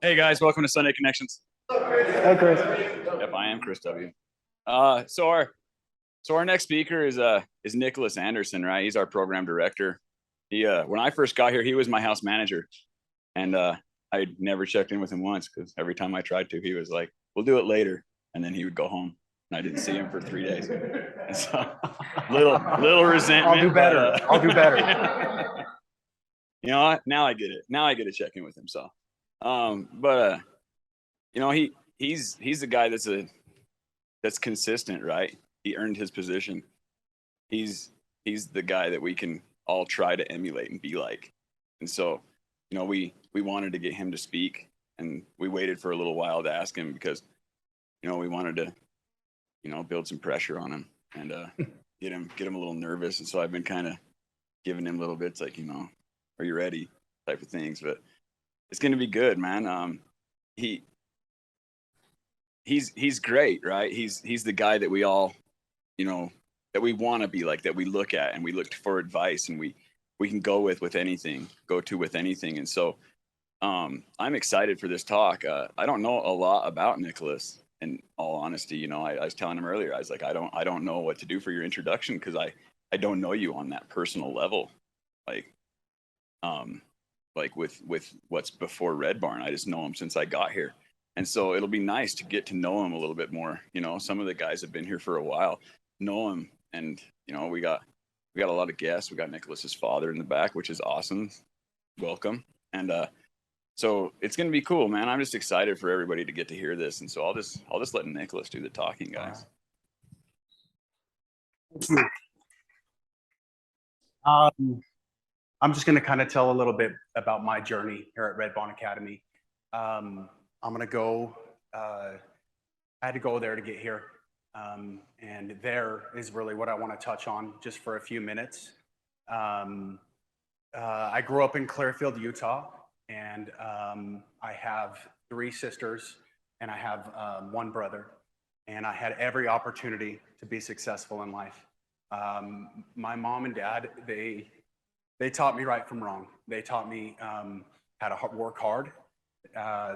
Hey guys, welcome to Sunday Connections. Hi, Chris. Yep, I am Chris W. So our next speaker is Nicholas Andersen, right? He's our program director. He when I first got here, he was my house manager, and I never checked in with him once because every time I tried to, he was like, "We'll do it later," and then he would go home, and I didn't see him for 3 days. And so little resentment. I'll do better. I'll do better. You know, now I get it. Now I get to check in with him. So, but you know, he's the guy that's consistent, right? He earned his position. He's the guy that we can all try to emulate and be like. And so, you know, we wanted to get him to speak, and we waited for a little while to ask him because, you know, we wanted to, you know, build some pressure on him and get him a little nervous. And so I've been kind of giving him little bits like, you know, are you ready type of things. But it's going to be good, man. He's great, right? He's the guy that we all, you know, that we want to be like, that we look at and we look for advice, and we can go with anything, with anything. And so I'm excited for this talk. I don't know a lot about Nicholas, in all honesty. You know, I was telling him earlier, I was like, I don't know what to do for your introduction because I don't know you on that personal level, like with what's before Red Barn. I just know him since I got here. And so it'll be nice to get to know him a little bit more. You know, some of the guys have been here for a while, know him. And, you know, we got a lot of guests. We got Nicholas's father in the back, which is awesome. Welcome. And so it's going to be cool, man. I'm just excited for everybody to get to hear this. And so I'll just let Nicholas do the talking, guys. I'm just going to kind of tell a little bit about my journey here at Red Barn Academy. I'm going to go, I had to go there to get here. And there is really what I want to touch on just for a few minutes. I grew up in Clearfield, Utah, and I have 3 sisters, and I have 1 brother. And I had every opportunity to be successful in life. My mom and dad, they taught me right from wrong. They taught me how to work hard.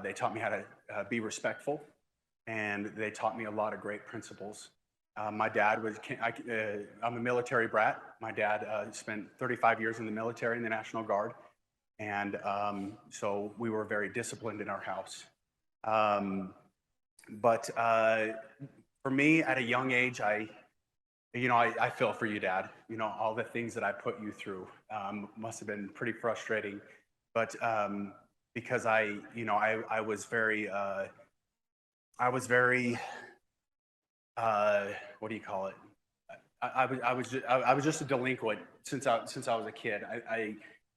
They taught me how to be respectful, and they taught me a lot of great principles. My dad I'm a military brat. My dad spent 35 years in the military in the National Guard, and so we were very disciplined in our house. But for me, at a young age, I feel for you, Dad. You know, all the things that I put you through must have been pretty frustrating. But because I was very, what do you call it? I was just a delinquent since I was a kid.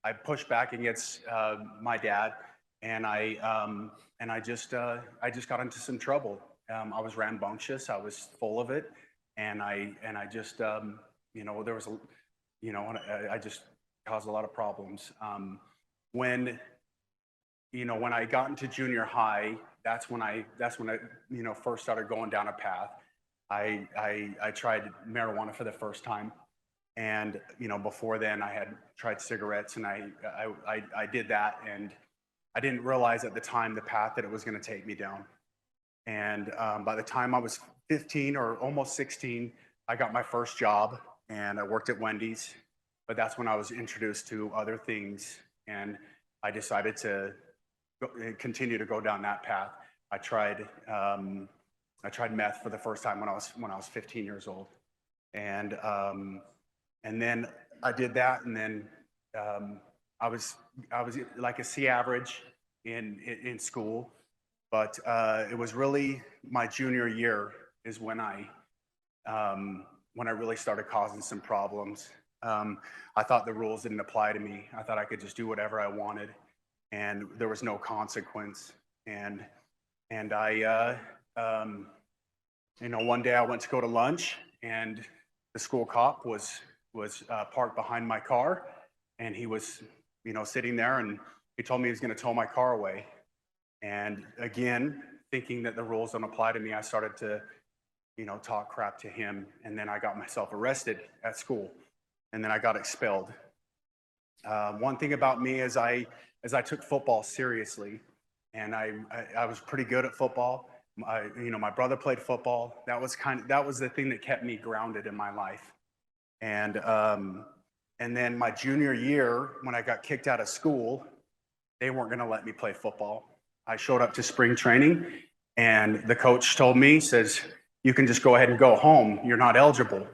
I pushed back against my dad, and I just got into some trouble. I was rambunctious. I was full of it, and I just there was I just caused a lot of problems. When I got into junior high, that's when I first started going down a path. I tried marijuana for the first time, and before then I had tried cigarettes, and I did that, and I didn't realize at the time the path that it was going to take me down. And by the time I was 15 or almost 16, I got my first job, and I worked at Wendy's. But that's when I was introduced to other things, and I decided to continue to go down that path. I tried meth for the first time when I was 15 years old, and then I did that, and then I was like a C average in school, but it was really my junior year is when I really started causing some problems. I thought the rules didn't apply to me. I thought I could just do whatever I wanted, and there was no consequence. And I one day I went to go to lunch, and the school cop was parked behind my car, and he was sitting there, and he told me he was going to tow my car away. And again, thinking that the rules don't apply to me, I started to talk crap to him, and then I got myself arrested at school, and then I got expelled. One thing about me is I took football seriously, and I was pretty good at football. My brother played football. That was the thing that kept me grounded in my life. And then my junior year, when I got kicked out of school, they weren't going to let me play football. I showed up to spring training, and the coach told me, says, "You can just go ahead and go home. You're not eligible."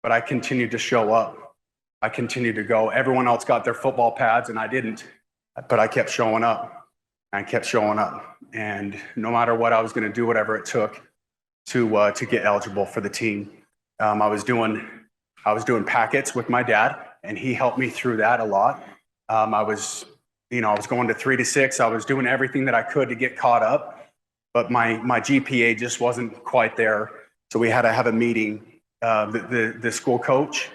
But I continued to show up. I continued to go. Everyone else got their football pads, and I didn't. But I kept showing up. I kept showing up, and no matter what, I was going to do whatever it took to get eligible for the team. I was doing packets with my dad, and he helped me through that a lot. I was going to 3 to 6. I was doing everything that I could to get caught up, but my GPA just wasn't quite there. So we had to have a meeting. The school coach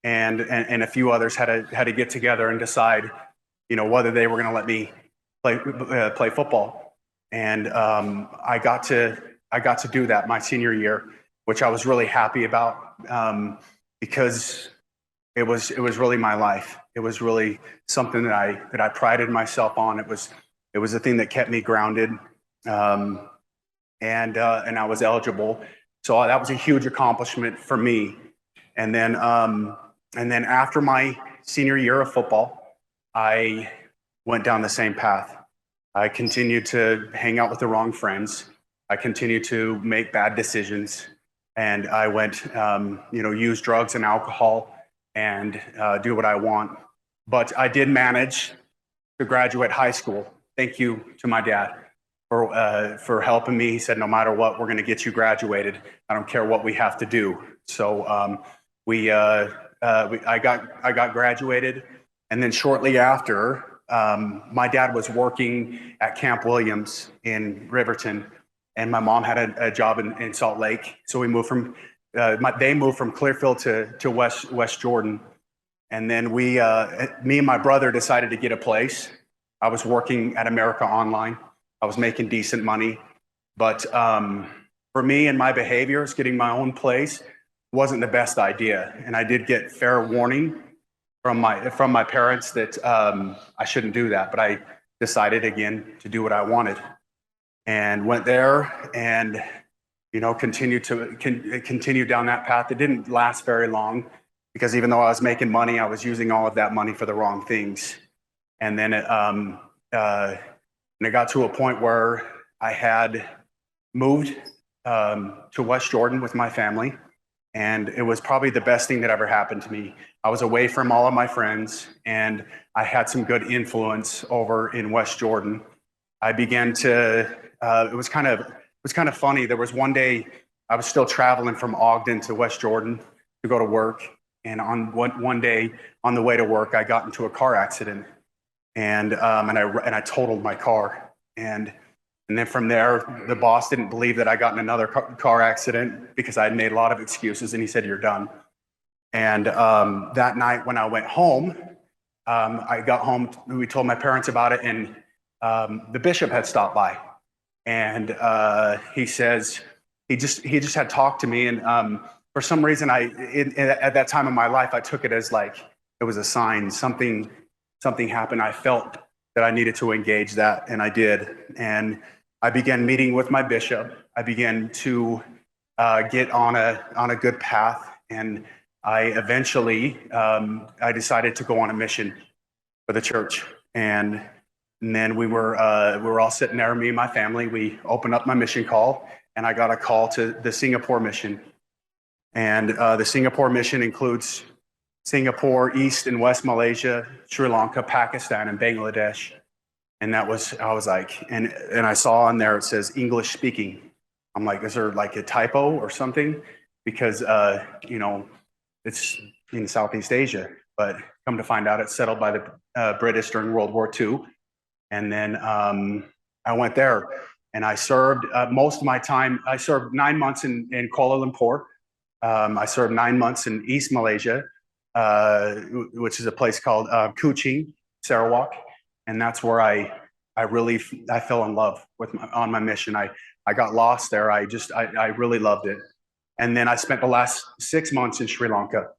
and a few others had to get together and decide, whether they were going to let me play football. And I got to do that my senior year, which I was really happy about, because it was really my life. It was really something that I prided myself on. It was the thing that kept me grounded, and I was eligible. So that was a huge accomplishment for me. And then after my senior year of football, I went down the same path. I continued to hang out with the wrong friends. I continued to make bad decisions, and I went, use drugs and alcohol and do what I want. But I did manage to graduate high school. Thank you to my dad for helping me. He said, "No matter what, we're going to get you graduated. I don't care what we have to do." So I got graduated, and then shortly after, my dad was working at Camp Williams in Riverton, and my mom had a job in Salt Lake. So we moved from they moved from Clearfield to West Jordan, and then me and my brother decided to get a place. I was working at America Online. I was making decent money, but for me and my behaviors, getting my own place wasn't the best idea. And I did get fair warning from my parents that I shouldn't do that. But I decided again to do what I wanted, and went there, and continued down that path. It didn't last very long, because even though I was making money, I was using all of that money for the wrong things. And then it got to a point where I had moved to West Jordan with my family, and it was probably the best thing that ever happened to me. I was away from all of my friends, and I had some good influence over in West Jordan. I began to. It was kind of funny. There was one day I was still traveling from Ogden to West Jordan to go to work, and on one day on the way to work, I got into a car accident. And I totaled my car, and then from there, the boss didn't believe that I got in another car accident because I had made a lot of excuses, and he said, "You're done." And that night when I went home, I got home. We told my parents about it, and the bishop had stopped by, and he says he just had talked to me, and for some reason, at that time in my life, I took it as like it was a sign. Something happened. I felt that I needed to engage that, and I did. And I began meeting with my bishop. I began to get on a good path, and I eventually I decided to go on a mission for the church. And then we were all sitting there, me and my family. We opened up my mission call, and I got a call to the Singapore mission. And the Singapore mission includes Singapore, East and West Malaysia, Sri Lanka, Pakistan, and Bangladesh. And I was like, and I saw on there, it says English speaking. I'm like, is there like a typo or something? Because, it's in Southeast Asia, but come to find out it's settled by the British during World War II. And then I went there, and I served most of my time. I served 9 months in Kuala Lumpur. I served 9 months in East Malaysia, which is a place called Kuching, Sarawak, and that's where I fell in love on my mission. I got lost there. I really loved it. And then I spent the last 6 months in Sri Lanka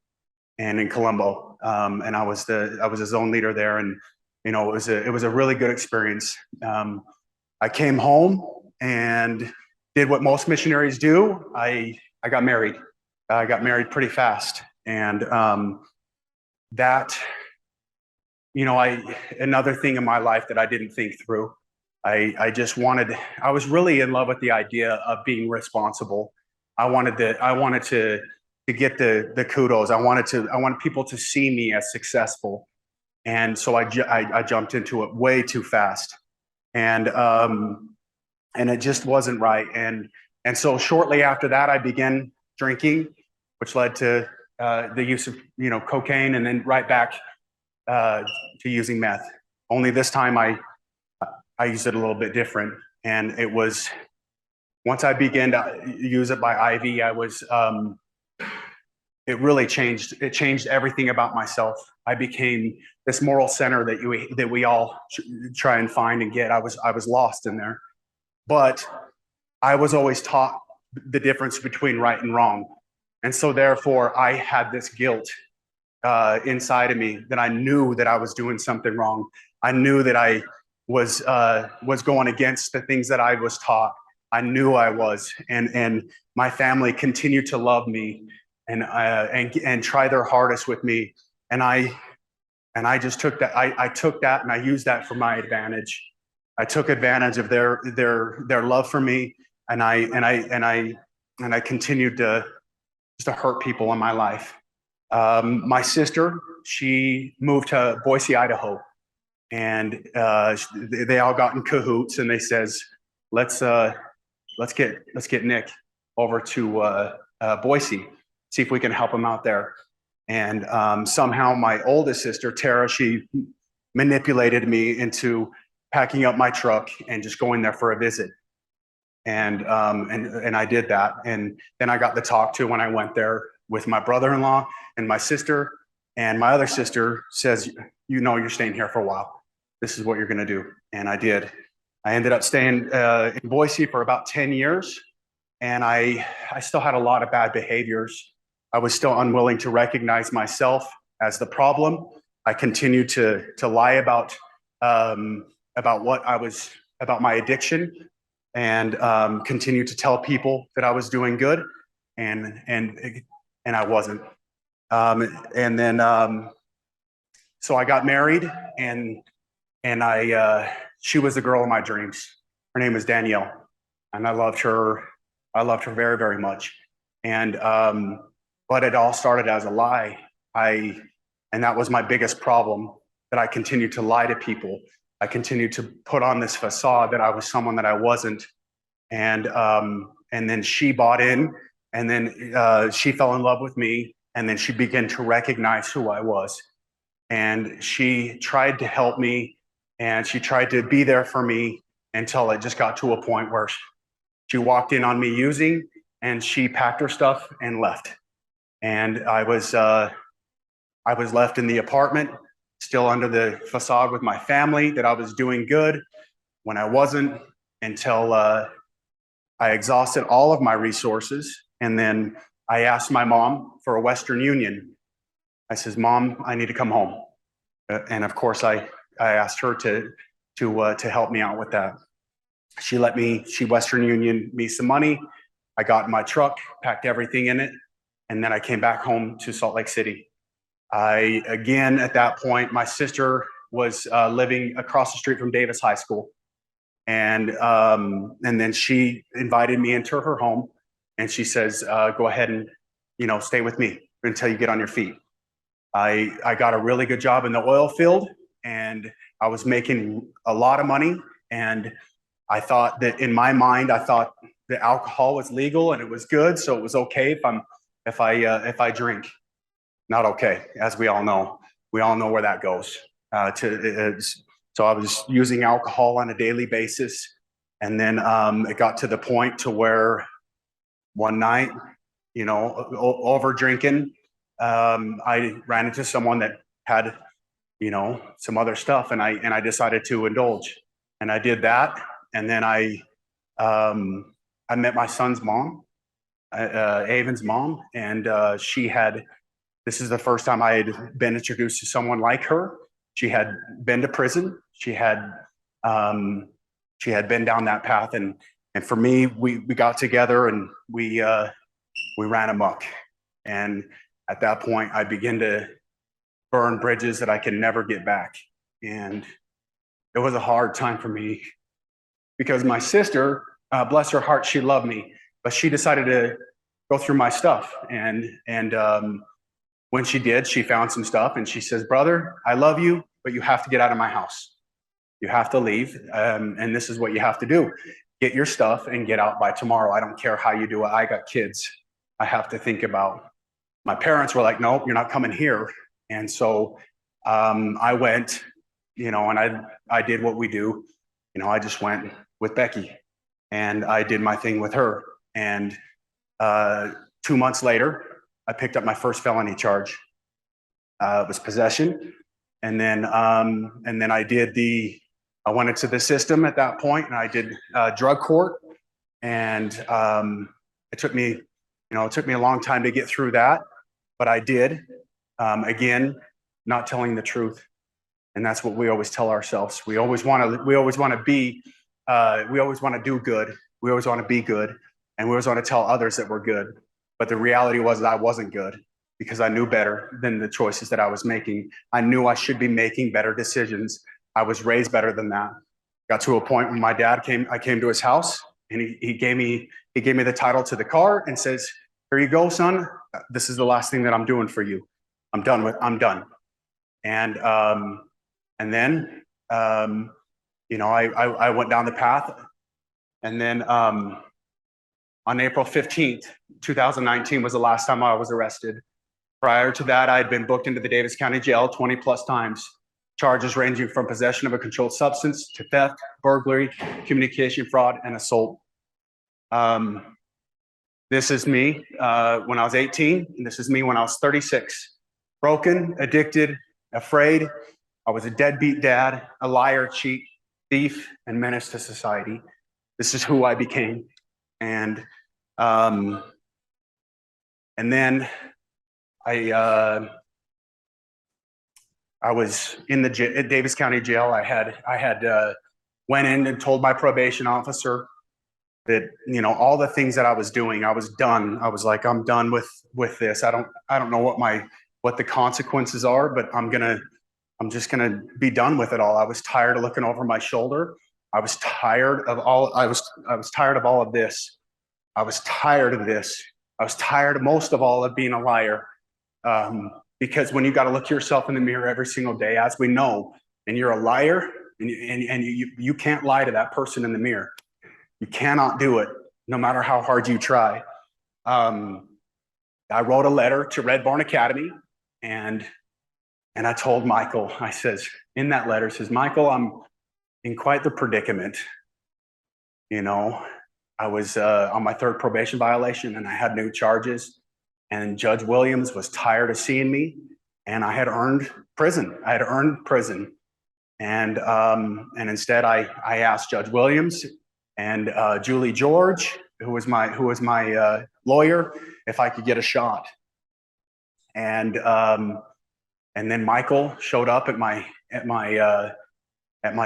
and in Colombo, and I was a zone leader there, and it was a really good experience. I came home and did what most missionaries do. I got married. I got married pretty fast. And that, another thing in my life that I didn't think through. I was really in love with the idea of being responsible. I wanted to get the kudos. I wanted people to see me as successful. And so I jumped into it way too fast. And it just wasn't right. And so shortly after that, I began drinking, which led to the use of cocaine, and then right back to using meth. Only this time I used it a little bit different, and it was once I began to use it by IV, it really changed. It changed everything about myself. I became this moral center that we all try and find and get. I was lost in there. But I was always taught the difference between right and wrong. And so therefore I had this guilt inside of me that I knew that I was doing something wrong. I knew that I was going against the things that I was taught. I knew I was, and my family continued to love me and try their hardest with me. And I just took that. I took that and I used that for my advantage. I took advantage of their love for me, and I continued to hurt people in my life. My sister, she moved to Boise, Idaho, and they all got in cahoots, and they says, let's get Nick over to Boise, see if we can help him out there. And somehow my oldest sister, Tara, she manipulated me into packing up my truck and just going there for a visit. And I did that. And then I got the talk to when I went there with my brother-in-law and my sister. And my other sister says, you're staying here for a while. This is what you're going to do. And I did. I ended up staying in Boise for about 10 years. And I still had a lot of bad behaviors. I was still unwilling to recognize myself as the problem. I continued to lie about about my addiction, and continued to tell people that I was doing good, and I wasn't. And then so I got married, and she was the girl of my dreams. Her name was Danielle, and I loved her. I loved her very, very much. And but it all started as a lie. And that was my biggest problem, that I continued to lie to people. I continued to put on this facade that I was someone that I wasn't. And then she bought in, and then she fell in love with me, and then she began to recognize who I was. And she tried to help me, and she tried to be there for me until it just got to a point where she walked in on me using, and she packed her stuff and left. And I was left in the apartment, still under the facade with my family that I was doing good when I wasn't, until I exhausted all of my resources. And then I asked my mom for a Western Union. I says, Mom, I need to come home. And of course, I asked her to help me out with that. She Western Union me some money. I got in my truck, packed everything in it, and then I came back home to Salt Lake City. Again, at that point, my sister was living across the street from Davis High School. And then she invited me into her home, and she says, go ahead and, stay with me until you get on your feet. I got a really good job in the oil field, and I was making a lot of money. And I thought that, in my mind, I thought that alcohol was legal and it was good. So it was okay if I drink. Not okay, as we all know. We all know where that goes. So I was using alcohol on a daily basis. And then it got to the point to where one night, over drinking, I ran into someone that had, some other stuff, and I decided to indulge. And I did that. And then I met my son's mom, Avon's mom, and this is the first time I had been introduced to someone like her. She had been to prison. She had She had been down that path, and for me, we got together and we ran amok. And at that point, I began to burn bridges that I can never get back. And it was a hard time for me because my sister, bless her heart, she loved me, but she decided to go through my stuff. And when she did, she found some stuff and she says, "Brother, I love you, but you have to get out of my house. You have to leave. And this is what you have to do. Get your stuff and get out by tomorrow. I don't care how you do it. I got kids I have to think about." My parents were like, "Nope, you're not coming here." And so I went, and I did what we do. I just went with Becky and I did my thing with her. And 2 months later, I picked up my first felony charge. It was possession. And then I went into the system at that point and I did drug court. And it took me a long time to get through that, but I did. Again, not telling the truth. And that's what we always tell ourselves. We always want to do good. We always want to be good. And we always want to tell others that we're good. But the reality was that I wasn't good because I knew better than the choices that I was making. I knew I should be making better decisions. I was raised better than that. Got to a point when my dad I came to his house and he gave me the title to the car and says, "Here you go, son. This is the last thing that I'm doing for you. I'm done. And then, I went down the path. And then on April 15th, 2019 was the last time I was arrested. Prior to that, I had been booked into the Davis County Jail 20 plus times. Charges ranging from possession of a controlled substance to theft, burglary, communication fraud, and assault. This is me when I was 18, and this is me when I was 36. Broken, addicted, afraid. I was a deadbeat dad, a liar, cheat, thief, and menace to society. This is who I became. And then I was in the Davis County Jail. I had went in and told my probation officer that all the things that I was doing, I was done. I was like, I'm done with this. I don't know what the consequences are, but I'm just gonna be done with it all. I was tired of looking over my shoulder. I was tired of all. I was tired of all of this. I was tired of this. I was tired, most of all, of being a liar. Because when you got to look yourself in the mirror every single day, as we know, and you're a liar, and you can't lie to that person in the mirror. You cannot do it, no matter how hard you try. I wrote a letter to Red Barn Academy, and I told Michael, I says, in that letter, says, "Michael, I'm in quite the predicament. I was on my third probation violation and I had new charges, and Judge Williams was tired of seeing me, and I had earned prison. And instead I asked Judge Williams and Julie George, who was my lawyer, if I could get a shot. And then Michael showed up at my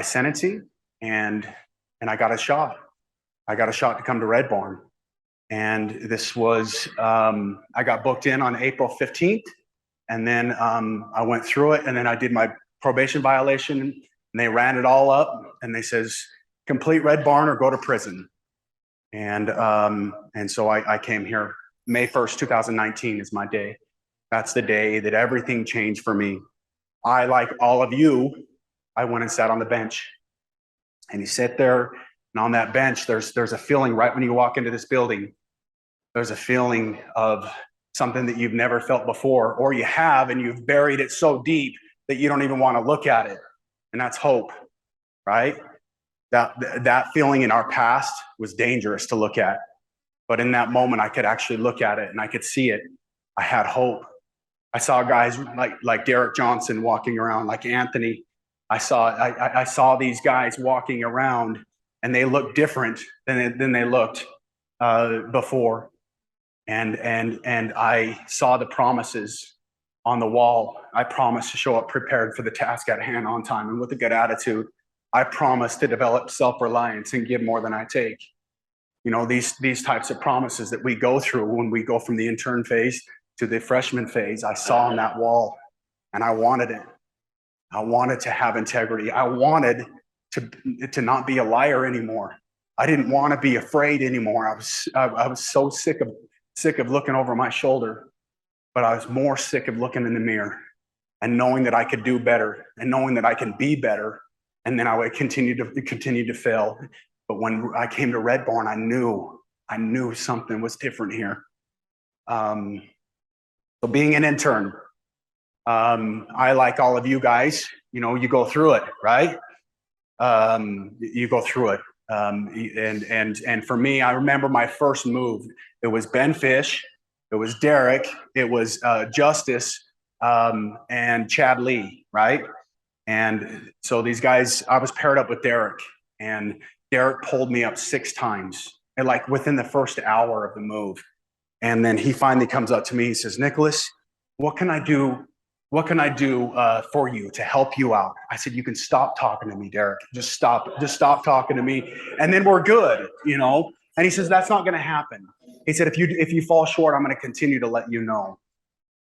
sentencing, and I got a shot. I got a shot to come to Red Barn. And this was, I got booked in on April 15th. And then I went through it, and then I did my probation violation, and they ran it all up, and they says, complete Red Barn or go to prison. And so I came here. May 1st, 2019 is my day. That's the day that everything changed for me. I, like all of you, I went and sat on the bench. And you sit there, and on that bench, there's a feeling right when you walk into this building. There's a feeling of something that you've never felt before, or you have, and you've buried it so deep that you don't even want to look at it. And that's hope, right? That feeling in our past was dangerous to look at. But in that moment, I could actually look at it and I could see it. I had hope. I saw guys like Derek Johnson walking around, like Anthony. I saw these guys walking around, and they looked different than they looked before. And I saw the promises on the wall. I promised to show up prepared for the task at hand, on time, and with a good attitude. I promise to develop self-reliance and give more than I take. You know, these types of promises that we go through when we go from the intern phase to the freshman phase, I saw on that wall, and I wanted it. I wanted to have integrity. I wanted to not be a liar anymore. I didn't want to be afraid anymore. I was so sick of looking over my shoulder, but I was more sick of looking in the mirror and knowing that I could do better and knowing that I can be better. And then I would continue to fail. But when I came to Red Barn, I knew something was different here. So being an intern, I, like all of you guys, you know, you go through it, right? You go through it. And for me, I remember my first move. It was Ben Fish, it was Derek, it was Justice, and Chad Lee, right? And so these guys, I was paired up with Derek, and Derek pulled me up 6 times, and like within the first hour of the move. And then he finally comes up to me. He says, "Nicholas, what can I do? What can I do for you to help you out?" I said, "You can stop talking to me, Derek. Just stop talking to me, and then we're good, you know." And he says, "That's not going to happen." He said, if you fall short, I'm going to continue to let you know."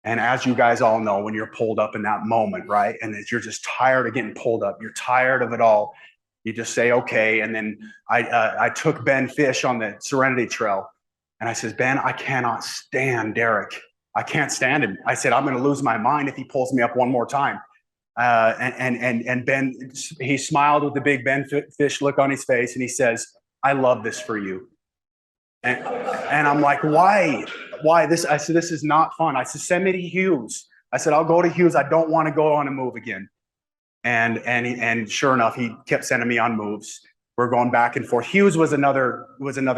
And as you guys all know, when you're pulled up in that moment, right, and you're just tired of getting pulled up, you're tired of it all, you just say, okay. And then I took Ben Fish on the Serenity Trail, and I says, "Ben, I cannot stand Derek. I can't stand him." I said, "I'm going to lose my mind if he pulls me up one more time." And Ben, he smiled with the big Ben Fish look on his face, and he says, "I love this for you." And I'm like, why? Why this? I said, "This is not fun." I said, "Send me to Hughes." I said, "I'll go to Hughes. I don't want to go on a move again." And sure enough, he kept sending me on moves. We're going back and forth. Hughes was another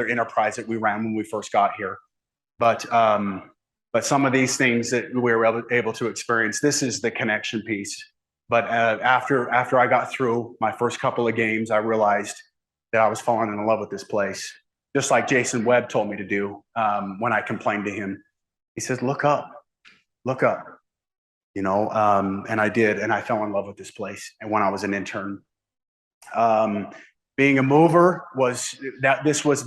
enterprise that we ran when we first got here. But some of these things that we were able to experience, this is the connection piece. But after I got through my first couple of games, I realized that I was falling in love with this place. Just like Jason Webb told me to do when I complained to him. He says, look up, you know, and I did, and I fell in love with this place. And when I was an intern, being a mover was that this was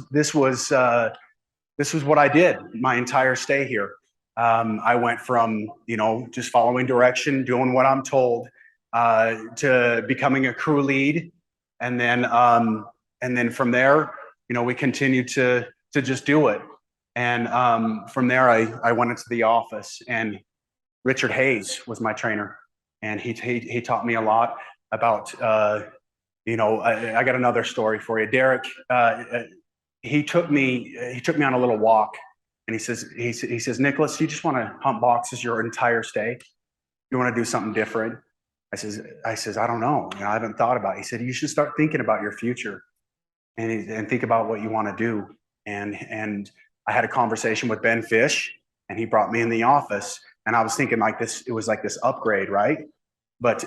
what I did my entire stay here. I went from, you know, just following direction, doing what I'm told, to becoming a crew lead, and then from there, you know, we continued to just do it. And from there, I went into the office, and Richard Hayes was my trainer, and he taught me a lot about, you know, I got another story for you. Derek, he took me on a little walk, and he says, "Nicholas, you just want to hump boxes your entire stay? You want to do something different?" I says, "I don't know. You know, I haven't thought about it." He said, "You should start thinking about your future and think about what you want to do." And I had a conversation with Ben Fish, and he brought me in the office, and I was thinking like this, it was like this upgrade, right? But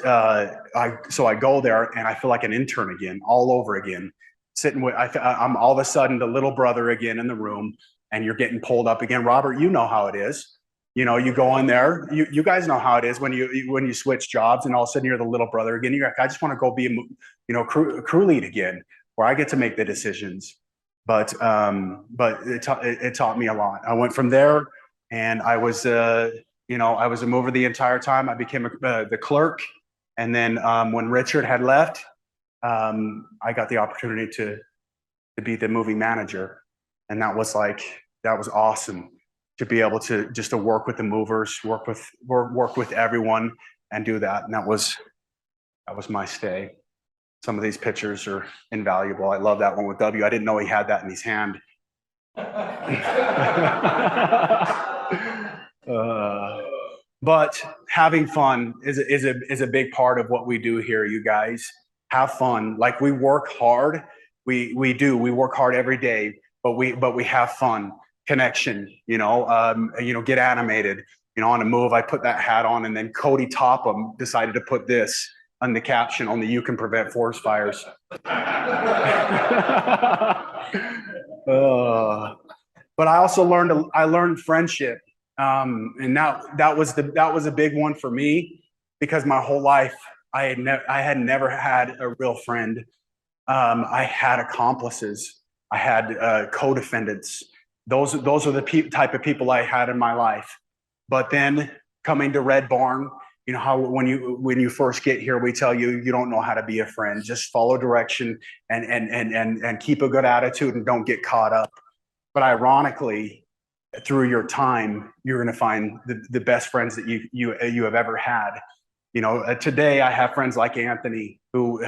so I go there, and I feel like an intern again, all over again, sitting with, I'm all of a sudden the little brother again in the room, and you're getting pulled up again. Robert, you know how it is. You know, you go in there, you guys know how it is when you switch jobs, and all of a sudden you're the little brother again. You're like, I just want to go be crew lead again, where I get to make the decisions. But it taught me a lot. I went from there, and I was I was a mover the entire time. I became the clerk, and then when Richard had left, I got the opportunity to be the movie manager, and that was awesome to be able to just to work with the movers, work with everyone, and do that. And that was my stay. Some of these pictures are invaluable. I love that one with W. I didn't know he had that in his hand. But having fun is a big part of what we do here. You guys have fun. Like, we work hard. We work hard every day, but we have fun. Connection, get animated. On a move, I put that hat on, and then Cody Topham decided to put this on the caption, "Only you can prevent forest fires." But I also learned friendship, and that was a big one for me, because my whole life I had never had a real friend. I had accomplices. I had co-defendants. Those are the type of people I had in my life. But then coming to Red Barn, you know how when you first get here, we tell you you don't know how to be a friend. Just follow direction and keep a good attitude and don't get caught up. But ironically, through your time, you're going to find the best friends that you have ever had. You know, today I have friends like Anthony who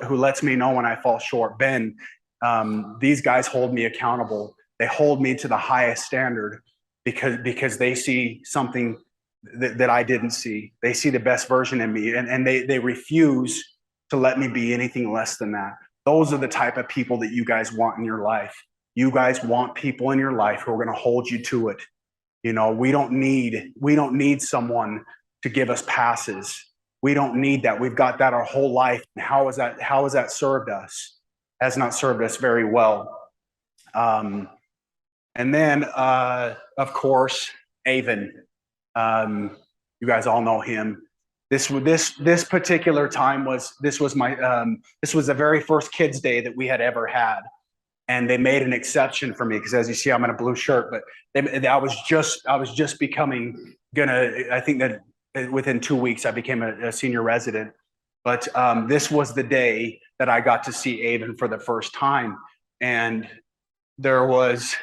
lets me know when I fall short. Ben, these guys hold me accountable. They hold me to the highest standard because they see something that I didn't see. They see the best version in me, and they refuse to let me be anything less than that. Those are the type of people that you guys want in your life. You guys want people in your life who are going to hold you to it. You know, we don't need someone to give us passes. We don't need that. We've got that our whole life. And how has that served us? Has not served us very well. And then, of course, Avon. You guys all know him. This particular time was this was the very first kids' day that we had ever had, and they made an exception for me because, as you see, I'm in a blue shirt. But I was just becoming I think that within 2 weeks I became a senior resident. But this was the day that I got to see Avon for the first time, and there was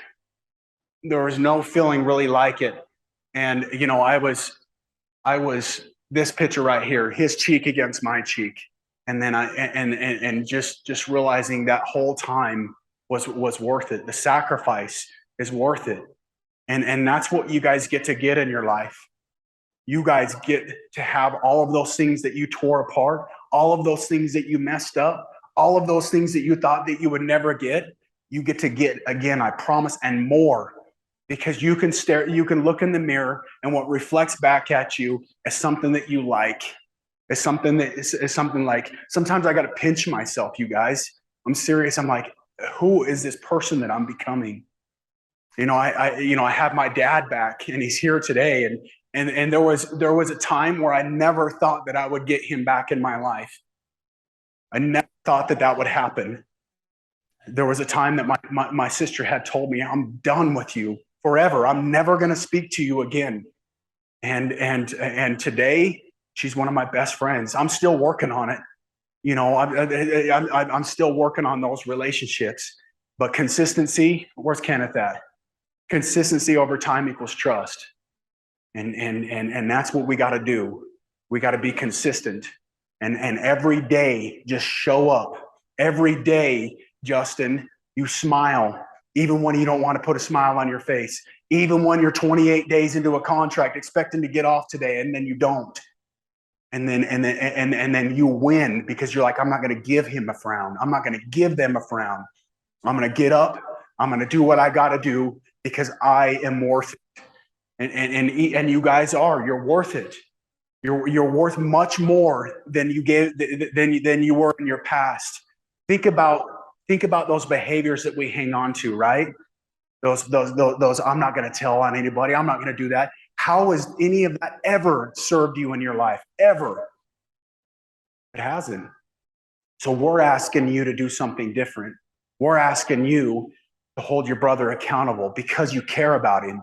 no feeling really like it. And you know, I was this picture right here, his cheek against my cheek, and then just realizing that whole time was worth it. The sacrifice is worth it, and that's what you guys get in your life. You guys get to have all of those things that you tore apart, all of those things that you messed up, all of those things that you thought that you would never get. You get to get again, I promise, and more. Because you can look in the mirror, and what reflects back at you is something that you like. It's something like, sometimes I got to pinch myself, you guys. I'm serious. I'm like, who is this person that I'm becoming? You know, I have my dad back, and he's here today. And there was a time where I never thought that I would get him back in my life. I never thought that would happen. There was a time that my sister had told me, I'm done with you forever. I'm never going to speak to you again. And today she's one of my best friends. I'm still working on it. You know, I'm still working on those relationships, but consistency, where's Kenneth at? Consistency over time equals trust. And that's what we got to do. We got to be consistent and every day just show up. Every day, Justin, you smile. Even when you don't want to put a smile on your face, even when you're 28 days into a contract expecting to get off today and then you don't. And then you win because you're like, I'm not going to give him a frown. I'm not going to give them a frown. I'm going to get up. I'm going to do what I got to do because I am worth it. And you guys you're worth it. You're worth much more than you were in your past. Think about those behaviors that we hang on to, right? Those I'm not going to tell on anybody. I'm not going to do that. How has any of that ever served you in your life? Ever? It hasn't. So we're asking you to do something different. We're asking you to hold your brother accountable because you care about him,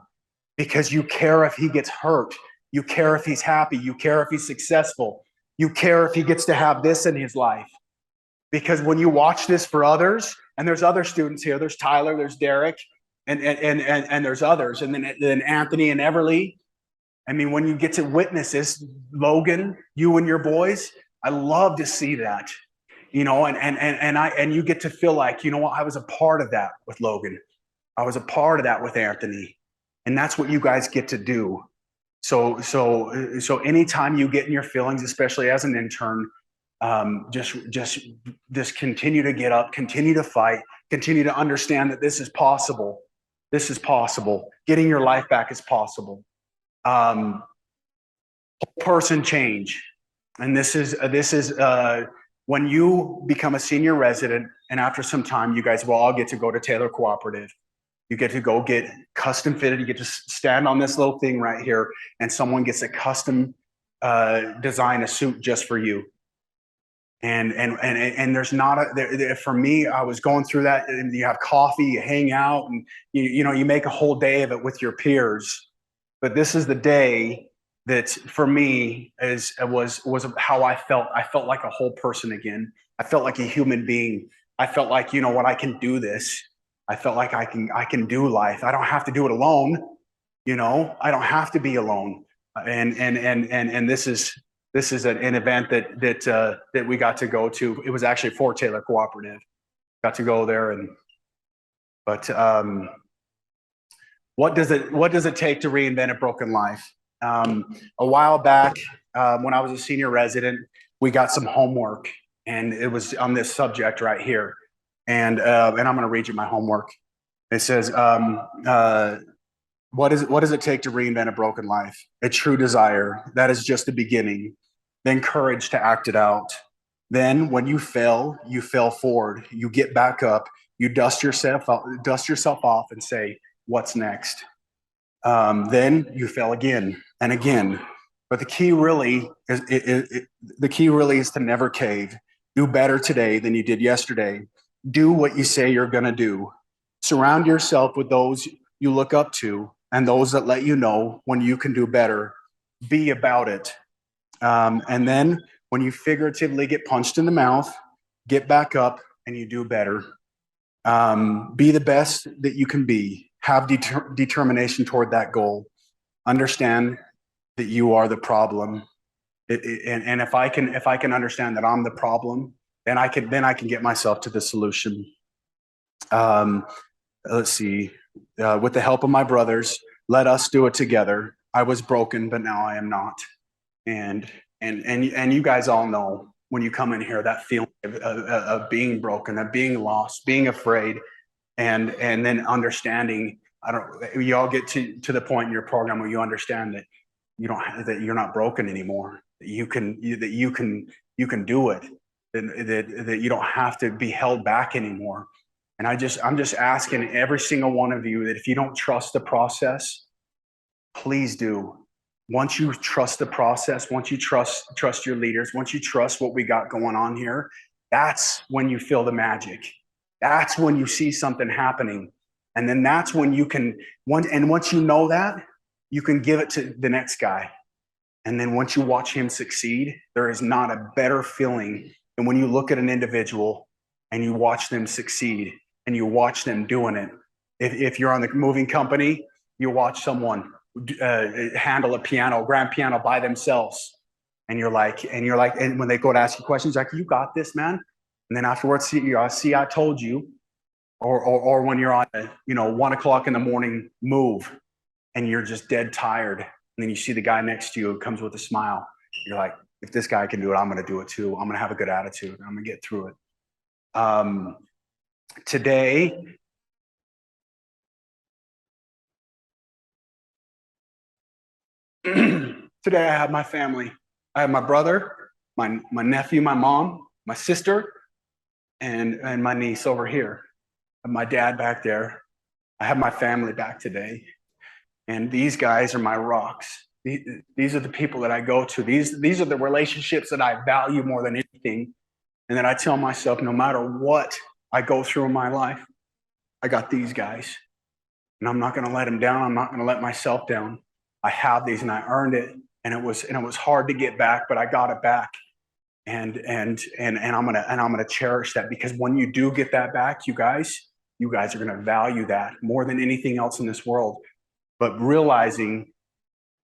because you care if he gets hurt. You care if he's happy. You care if he's successful. You care if he gets to have this in his life. Because when you watch this for others, and there's other students here, there's Tyler, there's Derek, and there's others, and then Anthony and Everly. I mean, when you get to witness this, Logan, you and your boys, I love to see that, you know, and you get to feel like, you know what, I was a part of that with Logan. I was a part of that with Anthony, and that's what you guys get to do. So anytime you get in your feelings, especially as an intern, just continue to get up, continue to fight, continue to understand that this is possible. This is possible. Getting your life back is possible. Whole person change. And this is when you become a senior resident, and after some time, you guys will all get to go to Taylor Cooperative. You get to go get custom fitted. You get to stand on this little thing right here, and someone gets a custom design a suit just for you. And there's not for me, I was going through that, and you have coffee, you hang out, and you make a whole day of it with your peers. But this is the day that for me was how I felt. I felt like a whole person again. I felt like a human being. I felt like, you know what, I can do this. I felt like I can do life. I don't have to do it alone. I don't have to be alone. And this is an event that we got to go to. It was actually Fort Taylor Cooperative. Got to go there, but what does it take to reinvent a broken life? A while back, when I was a senior resident, we got some homework, and it was on this subject right here. And I'm going to read you my homework. It says, what does it take to reinvent a broken life? A true desire. That is just the beginning. Then courage to act it out. Then when you fail forward. You get back up. You dust yourself off and say, what's next? Then you fail again and again. But the key really is to never cave. Do better today than you did yesterday. Do what you say you're going to do. Surround yourself with those you look up to and those that let you know when you can do better. Be about it. And then when you figuratively get punched in the mouth, get back up and you do better. Be the best that you can be. Have determination toward that goal. Understand that you are the problem. And if I can understand that I'm the problem, then I can get myself to the solution. Let's see. With the help of my brothers, let us do it together. I was broken, but now I am not. And you guys all know when you come in here, that feeling of being broken, of being lost, being afraid, and then understanding. You all get to the point in your program where you understand that that you're not broken anymore. That you can do it. That you don't have to be held back anymore. And I'm just asking every single one of you that if you don't trust the process, please do. Once you trust the process, once you trust your leaders, once you trust what we got going on here, that's when you feel the magic. That's when you see something happening. And then that's when you can, once you know that, you can give it to the next guy. And then once you watch him succeed, there is not a better feeling than when you look at an individual and you watch them succeed and you watch them doing it. If you're on the moving company, you watch someone handle a grand piano by themselves. And you're like, and when they go to ask you questions, like, you got this, man. And then afterwards, see, I told you. Or when you're on a 1 o'clock in the morning move and you're just dead tired. And then you see the guy next to you who comes with a smile. You're like, if this guy can do it, I'm going to do it too. I'm going to have a good attitude. I'm going to get through it. Today, I have my family. I have my brother, my nephew, my mom, my sister, and my niece over here. And my dad back there. I have my family back today. And these guys are my rocks. These are the people that I go to. These are the relationships that I value more than anything. And then I tell myself, no matter what I go through in my life, I got these guys. And I'm not going to let them down. I'm not going to let myself down. I have these and I earned it. And it was hard to get back, but I got it back. And I'm gonna cherish that, because when you do get that back, you guys are gonna value that more than anything else in this world. But realizing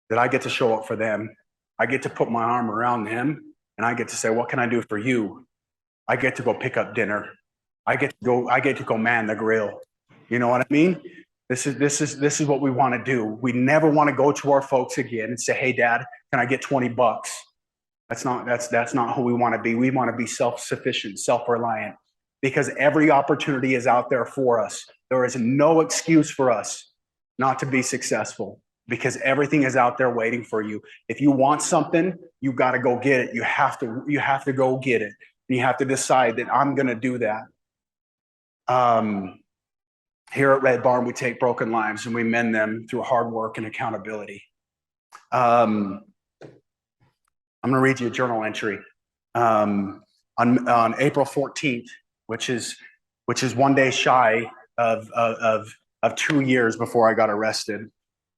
that I get to show up for them, I get to put my arm around them, and I get to say, what can I do for you? I get to go pick up dinner. I get to go man the grill. You know what I mean? This is what we want to do. We never want to go to our folks again and say, hey, Dad, can I get $20? That's not who we want to be. We want to be self-sufficient, self-reliant, because every opportunity is out there for us. There is no excuse for us not to be successful, because everything is out there waiting for you. If you want something, you got to go get it. You have to go get it. And you have to decide that I'm going to do that. Here at Red Barn, we take broken lives and we mend them through hard work and accountability. I'm going to read you a journal entry. On April 14th, which is one day shy of 2 years before I got arrested.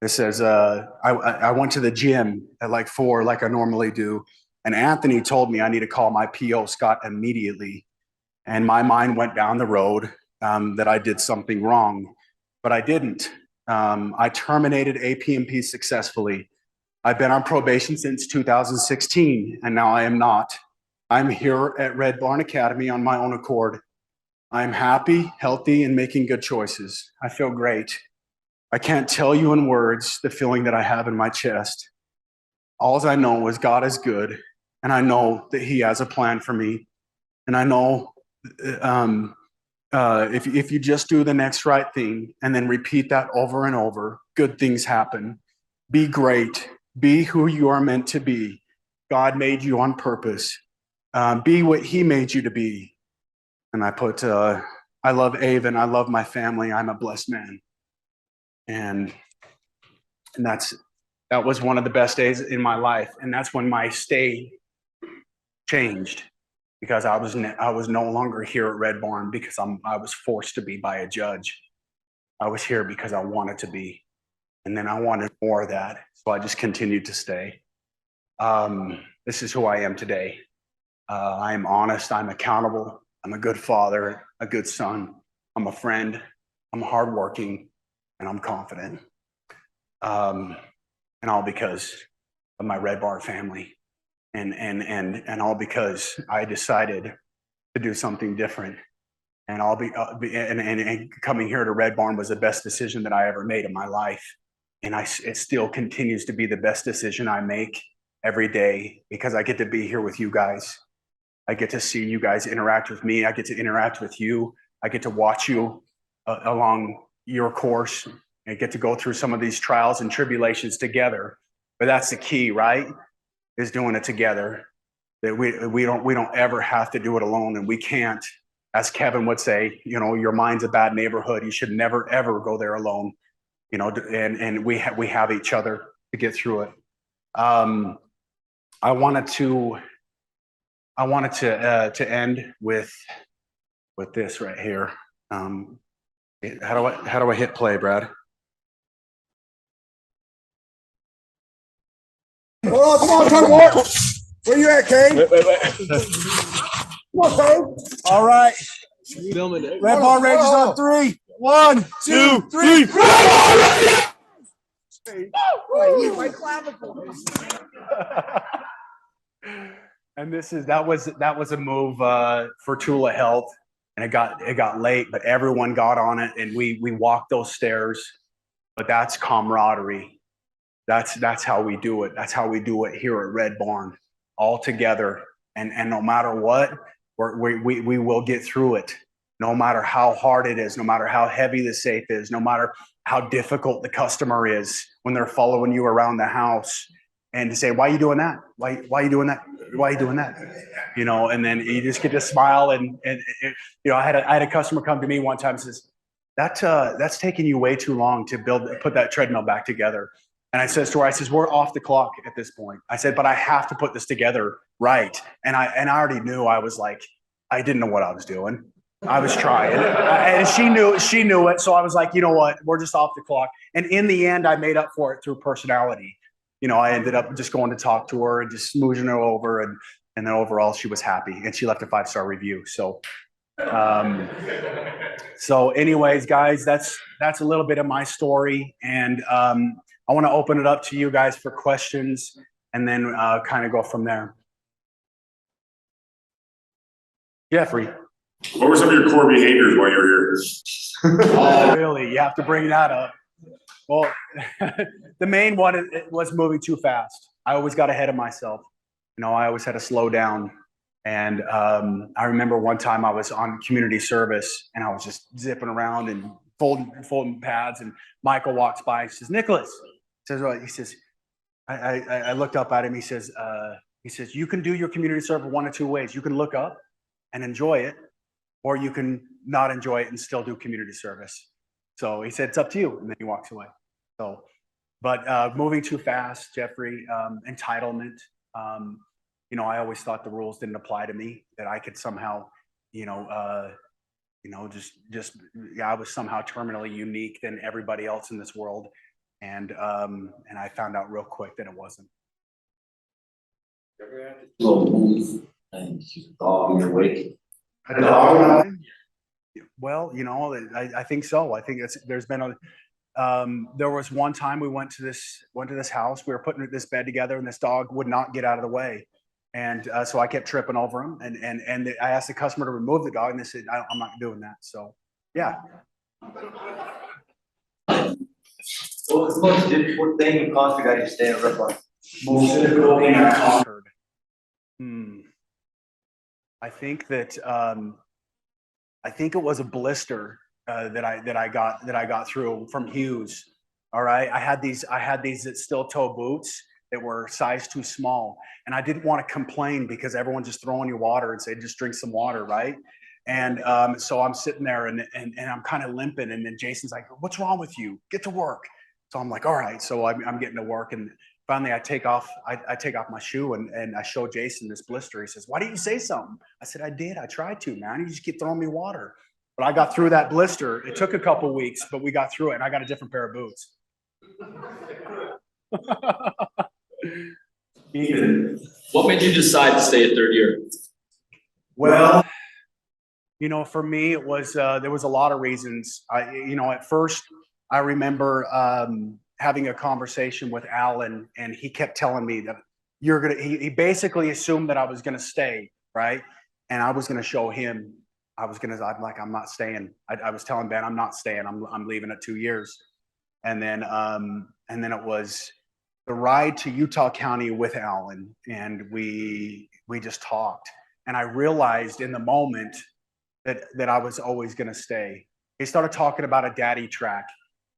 It says, I went to the gym at like 4, like I normally do. And Anthony told me I need to call my PO, Scott, immediately. And my mind went down the road that I did something wrong, but I didn't. I terminated APMP successfully. I've been on probation since 2016, and now I am not. I'm here at Red Barn Academy on my own accord. I'm happy, healthy, and making good choices. I feel great. I can't tell you in words the feeling that I have in my chest. All I know is God is good, and I know that He has a plan for me. And I know if you just do the next right thing and then repeat that over and over, good things happen. Be great. Be who you are meant to be. God made you on purpose. Be what He made you to be. And I put, I love Avon. I love my family. I'm a blessed man. And that was one of the best days in my life. And that's when my stay changed, because I was no longer here at Red Barn because I was forced to be by a judge. I was here because I wanted to be. And then I wanted more of that. So I just continued to stay. This is who I am today. I am honest. I'm accountable. I'm a good father, a good son. I'm a friend. I'm hardworking, and I'm confident. And all because of my Red Barn family, and all because I decided to do something different. And and coming here to Red Barn was the best decision that I ever made in my life. And it still continues to be the best decision I make every day, because I get to be here with you guys. I get to see you guys interact with me. I get to interact with you. I get to watch you along your course. I get to go through some of these trials and tribulations together. But that's the key, right? Is doing it together. That we don't ever have to do it alone, and we can't. As Kevin would say, your mind's a bad neighborhood. You should never ever go there alone. And we have each other to get through it. I wanted to end with this right here. How do I hit play, Brad? Oh, come on, Kane, what? Where you at, Kane? Wait. Come on, Kane. All right. Red Barn Rangers on 3. 1, 2, 3. And that was a move for Tula Health, and it got late, but everyone got on it, and we walked those stairs. But that's camaraderie. That's how we do it. That's how we do it here at Red Barn, all together. And no matter what, we will get through it. No matter how hard it is, no matter how heavy the safe is, no matter how difficult the customer is when they're following you around the house, and to say, why are you doing that? Why are you doing that? Why are you doing that? And then you just get to smile. And I had a customer come to me one time and says, that's taking you way too long to put that treadmill back together. And I says to her, we're off the clock at this point. I said, but I have to put this together right. And I already knew. I was like, I didn't know what I was doing. I was trying, and she knew it. So I was like, you know what? We're just off the clock. And in the end, I made up for it through personality. I ended up just going to talk to her and just smoozing her over, and then overall she was happy, and she left a 5-star review. So, anyways, guys, that's a little bit of my story, and I want to open it up to you guys for questions, and then kind of go from there. Jeffrey. What were some of your core behaviors while you were here? Oh, really? You have to bring that up. Well, the main one was moving too fast. I always got ahead of myself. I always had to slow down. And I remember one time I was on community service, and I was just zipping around and folding pads. And Michael walks by and says, "Nicholas," he says, I looked up at him. He says, "You can do your community service one of two ways. You can look up and enjoy it, or you can not enjoy it and still do community service." So he said, "It's up to you." And then he walks away. So, but moving too fast, Jeffrey, entitlement. I always thought the rules didn't apply to me, that I could somehow, I was somehow terminally unique than everybody else in this world. And I found out real quick that it wasn't. Little move and you dog in your wake. A dog? Well, I think so. I think there's been there was one time we went to this house. We were putting this bed together, and this dog would not get out of the way, and so I kept tripping over him. And I asked the customer to remove the dog, and they said, "I'm not doing that." So, yeah. What was the most difficult thing you caused the guy to stay in a rip on? Most difficult thing I conquered. I think that I think it was a blister that I got through from Hughes. All right, I had these steel toe boots that were size too small, and I didn't want to complain because everyone's just throwing you water and say just drink some water, right? And so I'm sitting there and I'm kind of limping, and then Jason's like, "What's wrong with you? Get to work." So I'm like, "All right." So I'm getting to work, and finally I take off my shoe and I show Jason this blister. He says, "Why didn't you say something?" I said, "I did. I tried to, man. You just keep throwing me water." But I got through that blister. It took a couple weeks, but we got through it, and I got a different pair of boots. Ethan, what made you decide to stay a third year? Well, for me, it was there was a lot of reasons. At first, I remember having a conversation with Alan, and he kept telling me that he basically assumed that I was gonna stay, right? And I was gonna show him. I'm not staying. I was telling Ben, I'm not staying. I'm leaving at 2 years. And then it was the ride to Utah County with Alan, and we just talked. And I realized in the moment that I was always going to stay. He started talking about a daddy track.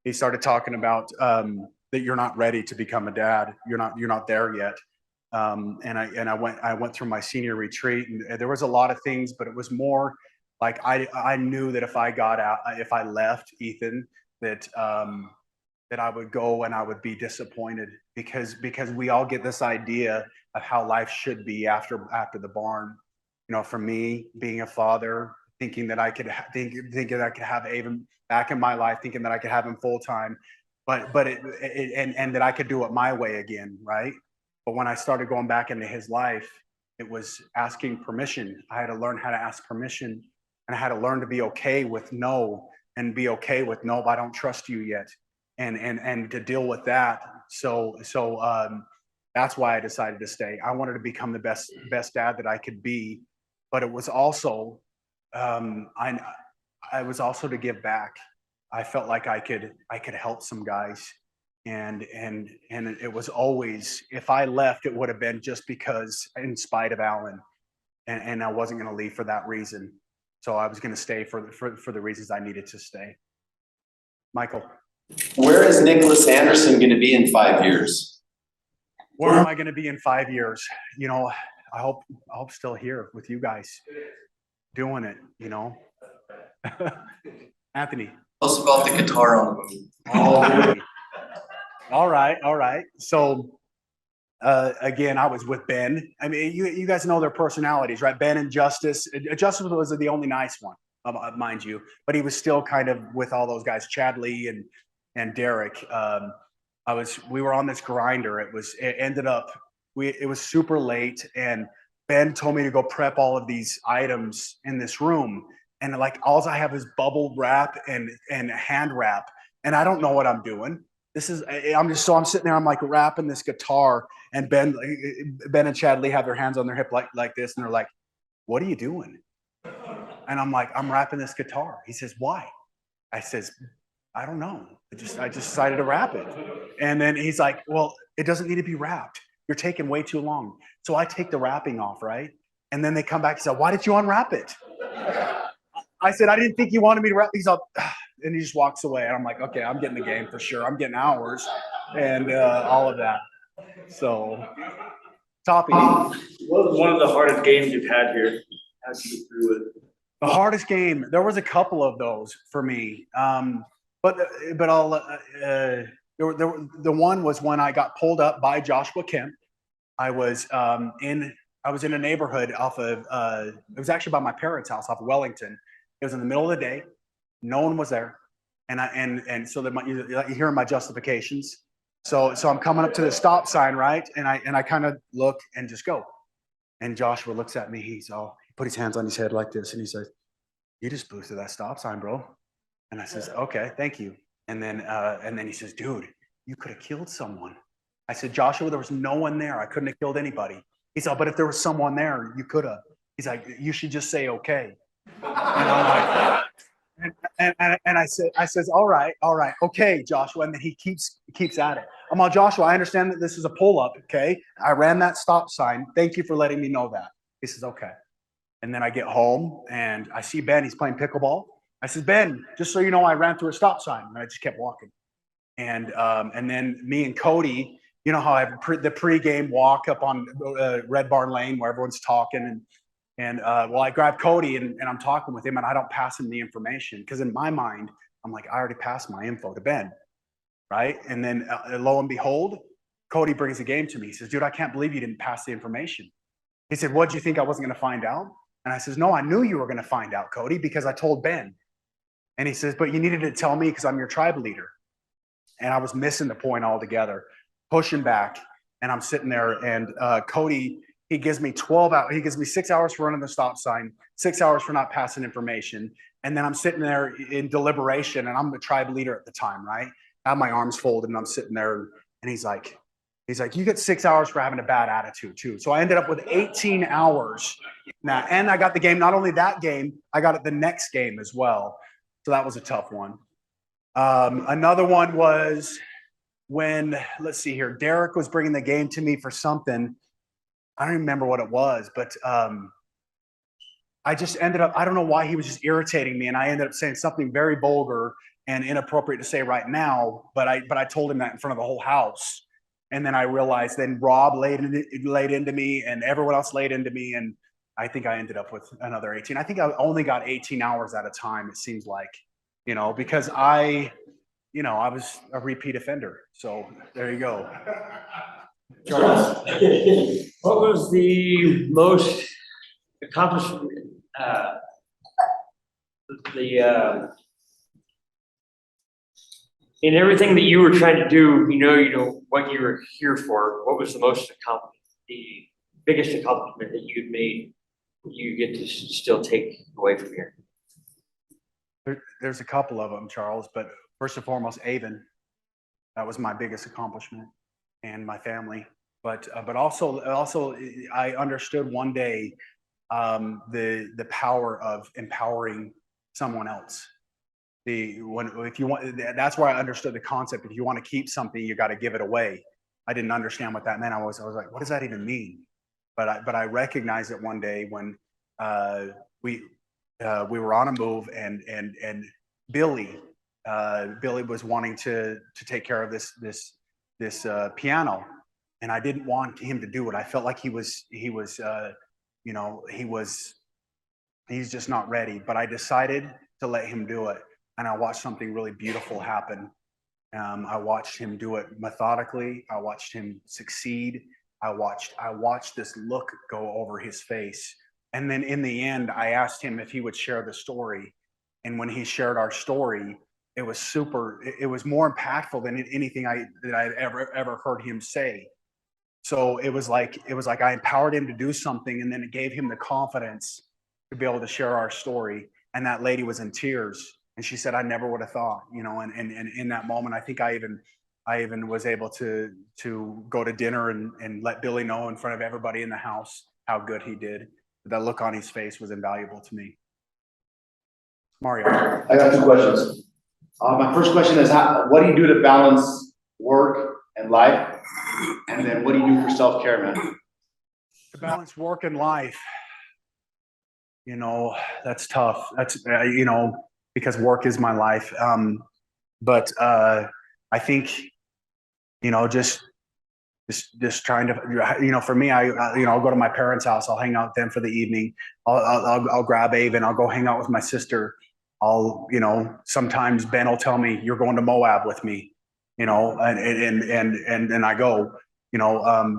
He started talking about that you're not ready to become a dad. You're not there yet. And I went through my senior retreat, and there was a lot of things, but it was more like I knew that if I left Ethan, that I would go and I would be disappointed because we all get this idea of how life should be after the barn. For me, being a father, thinking that I could have Avon back in my life, thinking that I could have him full time, but that I could do it my way again, right? But when I started going back into his life, it was asking permission. I had to learn how to ask permission, and I had to learn to be okay with no, and be okay with no, I don't trust you yet, and to deal with that. So that's why I decided to stay. I wanted to become the best dad that I could be, but it was also I was also to give back. I felt like I could help some guys, and it was always, if I left, it would have been just because, in spite of Alan, and I wasn't going to leave for that reason. So I was going to stay for the reasons I needed to stay. Michael, where is Nicholas Andersen going to be in 5 years? Where am I going to be in 5 years? I hope still here with you guys, doing it. Anthony. Tell us about the guitar on the move. Oh, all right. So again, I was with Ben. I mean, you guys know their personalities, right? Ben and Justice. Justice was the only nice one, mind you, but he was still kind of with all those guys, Chad Lee and Derek. We were on this grinder. It was super late, and Ben told me to go prep all of these items in this room. And like, all I have is bubble wrap and hand wrap, and I don't know what I'm doing. I'm sitting there, I'm like wrapping this guitar, and Ben and Chad Lee have their hands on their hip like this, and they're like, "What are you doing?" And I'm like, "I'm wrapping this guitar." He says, "Why?" I says, "I don't know. I just decided to wrap it." And then he's like, "Well, it doesn't need to be wrapped. You're taking way too long." So I take the wrapping off, right? And then they come back and say, "Why did you unwrap it?" I said, "I didn't think you wanted me to wrap." He's all, and he just walks away. And I'm like, "Okay, I'm getting the game for sure. I'm getting hours and all of that." So, Toppy. What was one of the hardest games you've had here? How'd you get through it? The hardest game, there was a couple of those for me. But I'll, the one was when I got pulled up by Joshua Kemp. I was I was in a neighborhood off of, it was actually by my parents' house off of Wellington. It was in the middle of the day. No one was there. And so you hear my justifications. So I'm coming up to the stop sign, right? And I kind of look and just go. And Joshua looks at me. He put his hands on his head like this. And he says, "You just blew through that stop sign, bro." And I says, "Okay, thank you." And then he says, "Dude, you could have killed someone." I said, "Joshua, there was no one there. I couldn't have killed anybody." He said, "But if there was someone there, you could have." He's like, "You should just say okay." And I'm like, and I says, all right, okay, Joshua. And then he keeps at it. I'm all, "Joshua, I understand that this is a pull up, okay? I ran that stop sign. Thank you for letting me know that." He says, "Okay." And then I get home and I see Ben. He's playing pickleball. I said, "Ben, just so you know, I ran through a stop sign." And I just kept walking. And then me and Cody, you know how I have the pregame walk up on Red Barn Lane where everyone's talking. And I grab Cody and I'm talking with him and I don't pass him the information because in my mind, I'm like, I already passed my info to Ben, right? And then lo and behold, Cody brings the game to me. He says, "Dude, I can't believe you didn't pass the information." He said, "What, do you think I wasn't going to find out?" And I says, "No, I knew you were going to find out, Cody, because I told Ben." And he says, "But you needed to tell me because I'm your tribe leader." And I was missing the point altogether, pushing back. And I'm sitting there and Cody, he gives me 12 hours. He gives me 6 hours for running the stop sign, 6 hours for not passing information. And then I'm sitting there in deliberation and I'm the tribe leader at the time, right? I have my arms folded and I'm sitting there and he's like, "You get 6 hours for having a bad attitude too." So I ended up with 18 hours now. And I got the game, not only that game, I got it the next game as well. So that was a tough one. Another one was when, let's see here, Derek was bringing the game to me for something. I don't even remember what it was, but I just ended up, I don't know why he was just irritating me. And I ended up saying something very vulgar and inappropriate to say right now, but I told him that in front of the whole house. And then I realized then Rob laid into me and everyone else laid into me. And I think I ended up with another 18. I think I only got 18 hours at a time, it seems like, because I was a repeat offender. So there you go. Charles. What was the most accomplished, in everything that you were trying to do, what you were here for, what was the biggest accomplishment that you've made that you get to still take away from here? There's a couple of them, Charles, but first and foremost, Avon. That was my biggest accomplishment, and my family. But also, I understood one day the power of empowering someone else. That's where I understood the concept. If you want to keep something, you got to give it away. I didn't understand what that meant. I was like, what does that even mean? But I recognized it one day when we were on a move and Billy was wanting to take care of this piano, and I didn't want him to do it. I felt like he's just not ready. But I decided to let him do it, and I watched something really beautiful happen. I watched him do it methodically. I watched him succeed. I watched this look go over his face. And then in the end, I asked him if he would share the story. And when he shared our story, it was more impactful than anything that I'd ever heard him say. So it was like I empowered him to do something, and then it gave him the confidence to be able to share our story. And that lady was in tears, and she said, "I never would have thought," and in that moment, I think I even was able to go to dinner and let Billy know in front of everybody in the house how good he did. That look on his face was invaluable to me. Mario. I got two questions. My first question is, what do you do to balance work and life? And then what do you do for self-care, man? To balance work and life, that's tough. That's, because work is my life. But I think, just trying to, for me, I'll go to my parents' house. I'll hang out with them for the evening. I'll grab Avon. I'll go hang out with my sister. Sometimes Ben will tell me, "You're going to Moab with me," and I go,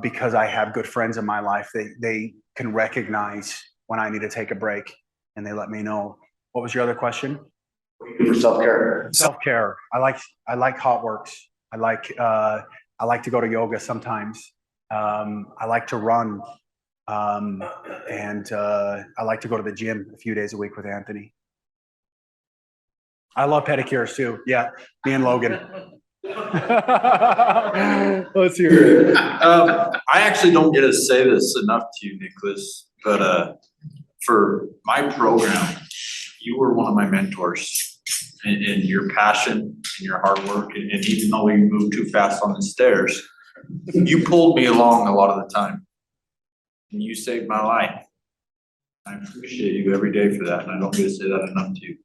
because I have good friends in my life. They can recognize when I need to take a break, and they let me know. What was your other question? For self-care. Self-care. I like hot works. I like to go to yoga sometimes. I like to run. And I like to go to the gym a few days a week with Anthony. I love pedicures too. Yeah, me and Logan. Let's hear it. I actually don't get to say this enough to you, Nicholas, but for my program, you were one of my mentors in your passion and your hard work. And even though we moved too fast on the stairs, you pulled me along a lot of the time. And you saved my life. I appreciate you every day for that, and I don't get to say that enough to you.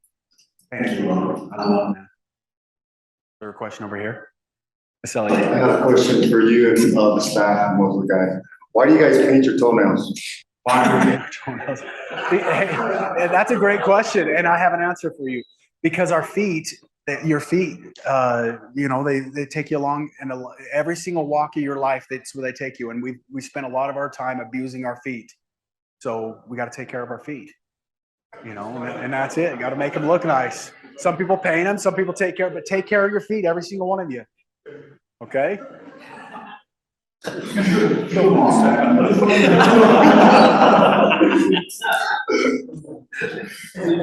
Thank you. I love that. Is there a question over here? I have a question for you and the staff and most of the guys. Why do you guys paint your toenails? Why do we paint our toenails? Hey, that's a great question, and I have an answer for you. Because our feet, your feet, they take you along, and every single walk of your life, that's where they take you. And we spend a lot of our time abusing our feet, so we got to take care of our feet. And that's it. You got to make them look nice. Some people paint them, some people take care, but take care of your feet, every single one of you. Okay. Did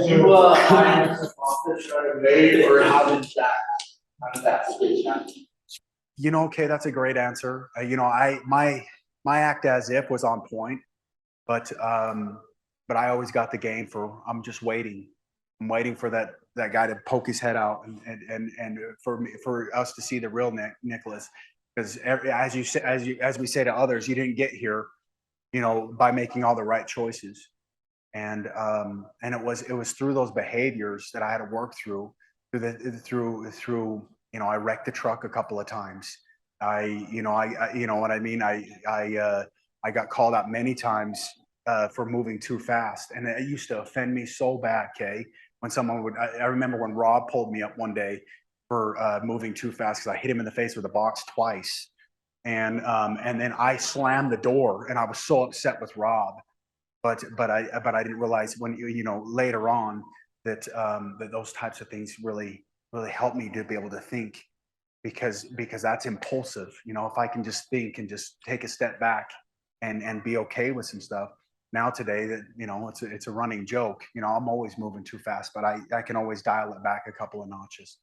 you right away, or how did that switch happen? Okay, that's a great answer. My act as if was on point, but I always got the game for I'm just waiting. I'm waiting for that guy to poke his head out and for us to see the real Nicholas. Because as we say to others, you didn't get here, by making all the right choices. And it was through those behaviors that I had to work through I wrecked the truck a couple of times. I got called out many times for moving too fast, and it used to offend me so bad, Kay. When someone would, I remember when Rob pulled me up one day for moving too fast because I hit him in the face with a box twice, and then I slammed the door, and I was so upset with Rob. But I didn't realize when later on that those types of things really helped me to be able to think, because that's impulsive. If I can just think and just take a step back and be okay with some stuff. Now today that it's a running joke. I'm always moving too fast, but I can always dial it back a couple of notches.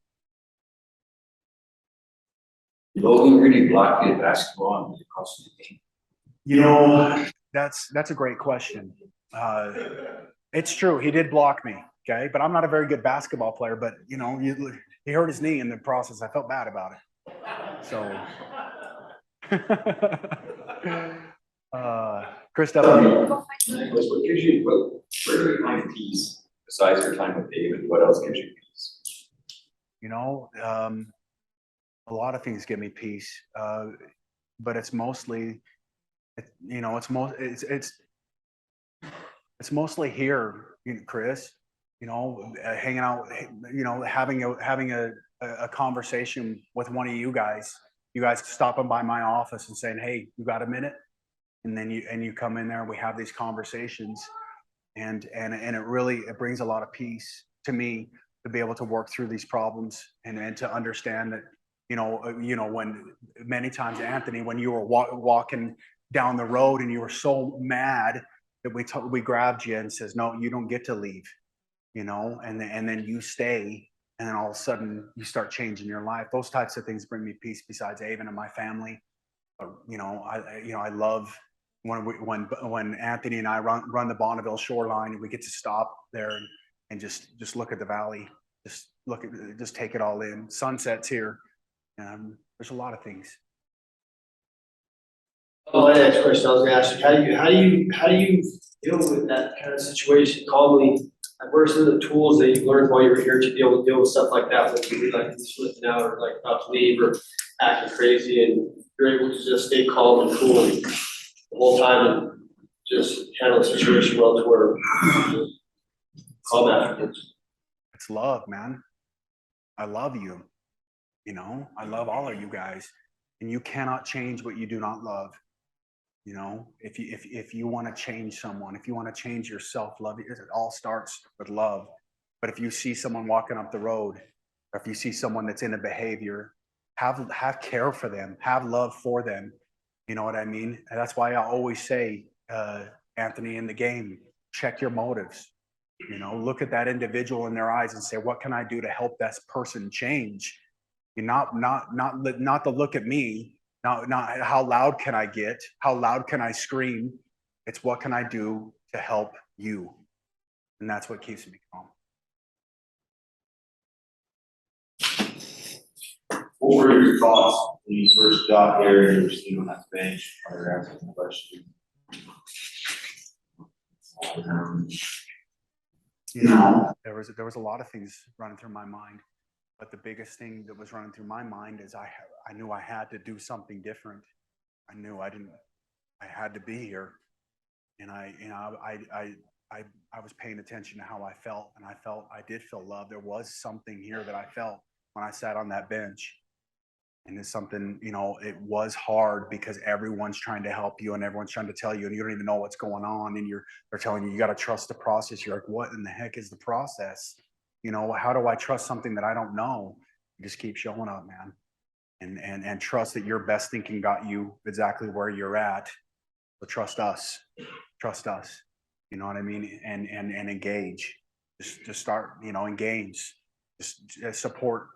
Logan really blocked you at basketball and it cost you the game. That's a great question. It's true. He did block me. Okay. But I'm not a very good basketball player, but he hurt his knee in the process. I felt bad about it. So, Christopher. What gives you, where do you find peace besides your time with David? What else gives you peace? A lot of things give me peace. But it's mostly, it's mostly here, Chris, hanging out, having a conversation with one of you guys stopping by my office and saying, hey, you got a minute? And then you come in there and we have these conversations, and it brings a lot of peace to me to be able to work through these problems and to understand that, when many times, Anthony, when you were walking down the road and you were so mad that we grabbed you and says, no, you don't get to leave, and then you stay, and then all of a sudden you start changing your life. Those types of things bring me peace, besides Avon and my family. I love when Anthony and I run the Bonneville shoreline, and we get to stop there and just look at the valley, just take it all in. Sunsets here. There's a lot of things. My next question I was going to ask you, how do you deal with that kind of situation calmly? Like, what are some of the tools that you've learned while you were here to be able to deal with stuff like that, when you're like flipping out or like about to leave or acting crazy, and you're able to just stay calm and cool the whole time and just handle the situation well to where calm afterwards? It's love, man. I love you. I love all of you guys, and you cannot change what you do not love. You know, if you want to change someone, if you want to change your self-love, it all starts with love. But if you see someone walking up the road, or if you see someone that's in a behavior, have care for them, have love for them. You know what I mean? And that's why I always say, Anthony, in the game, check your motives. You know, look at that individual in their eyes and say, what can I do to help that person change? You not to look at me. Not how loud can I get? How loud can I scream? It's what can I do to help you? And that's what keeps me calm. What were your thoughts when you first got there and you were sitting on that bench while you're asking the question? You know, there was a lot of things running through my mind, but the biggest thing that was running through my mind is I knew I had to do something different. I knew I had to be here, and I was paying attention to how I felt, and I did feel love. There was something here that I felt when I sat on that bench. And it's something, you know, it was hard because everyone's trying to help you and everyone's trying to tell you and you don't even know what's going on. And they're telling you, you got to trust the process. You're like, what in the heck is the process? You know, how do I trust something that I don't know? You just keep showing up, man. And trust that your best thinking got you exactly where you're at. So trust us, you know what I mean? And engage, just start, you know, engage, just support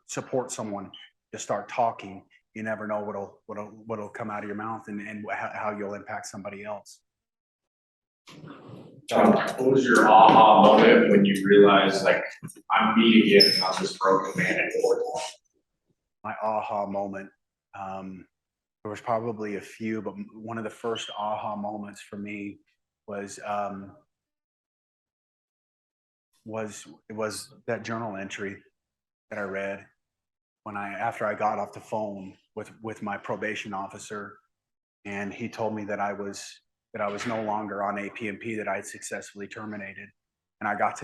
someone. Just start talking. You never know what'll come out of your mouth and how you'll impact somebody else. What was your aha moment when you realized, like, I'm me again, not this broken man anymore? My aha moment, there was probably a few, but one of the first aha moments for me was that journal entry that I read after I got off the phone with my probation officer, and he told me that I was no longer on APMP, that I had successfully terminated. And I got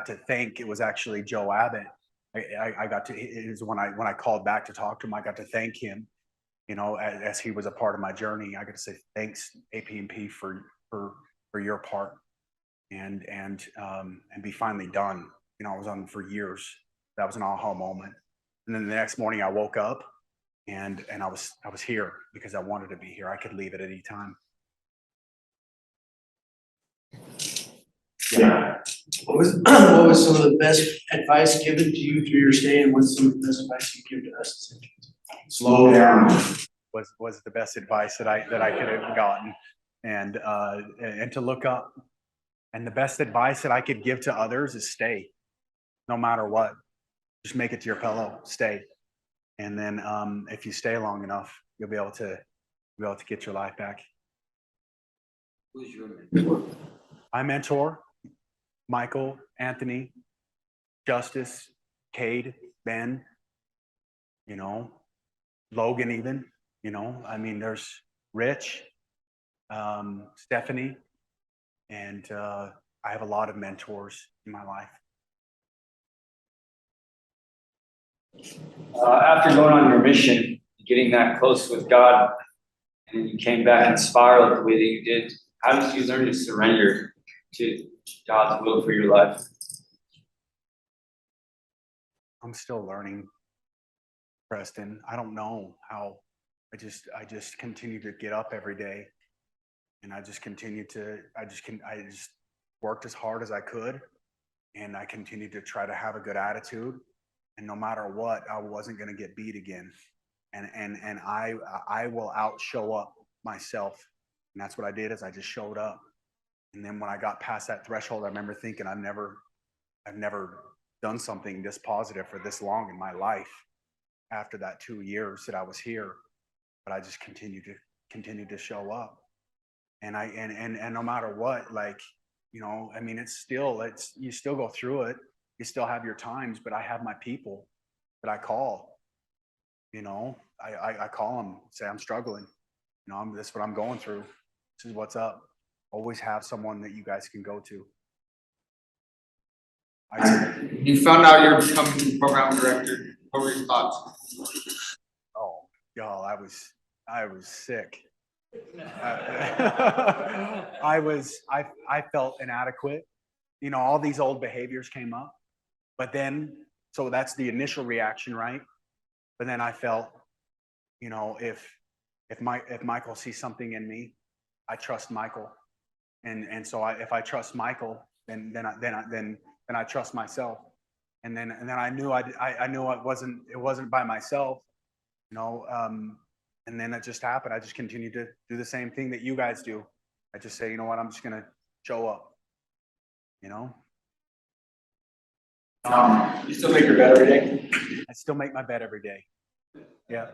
to think it was actually Joe Abbott. It was when I called back to talk to him, I got to thank him, you know, as he was a part of my journey. I got to say, thanks APMP for your part and be finally done. You know, I was on for years. That was an aha moment. And then the next morning I woke up and I was here because I wanted to be here. I could leave at any time. Yeah. What was some of the best advice given to you through your stay, and what's some of the best advice you give to us? Slow down was the best advice that I could have gotten, and to look up. And the best advice that I could give to others is stay, no matter what. Just make it to your pillow, stay. And then if you stay long enough, you'll be able to get your life back. Who's your mentor? My mentor, Michael, Anthony, Justice, Cade, Ben, you know, Logan even, you know, I mean, there's Rich, Stephanie, and I have a lot of mentors in my life. After going on your mission, getting that close with God, and you came back and spiraled the way that you did, how did you learn to surrender to God's will for your life? I'm still learning, Preston. I don't know how. I just continue to get up every day, and I just worked as hard as I could, and I continued to try to have a good attitude. And no matter what, I wasn't going to get beat again. And I will show up myself. And that's what I did, is I just showed up. And then when I got past that threshold, I remember thinking, I've never done something this positive for this long in my life after that 2 years that I was here. But I just continued to show up. And no matter what, like, you know, I mean, you still go through it. You still have your times, but I have my people that I call. You know, I call them, say I'm struggling. You know, this is what I'm going through. This is what's up. Always have someone that you guys can go to. You found out you're becoming program director. What were your thoughts? Oh, y'all, I was sick. I felt inadequate. You know, all these old behaviors came up, but then, so that's the initial reaction, right? But then I felt, you know, if Michael sees something in me, I trust Michael, and so if I trust Michael, then I trust myself, and then I knew I knew it wasn't by myself, you know, and then it just happened. I just continued to do the same thing that you guys do. I just say, you know what, I'm just gonna show up, you know. You still make your bed every day? I still make my bed every day. Yeah.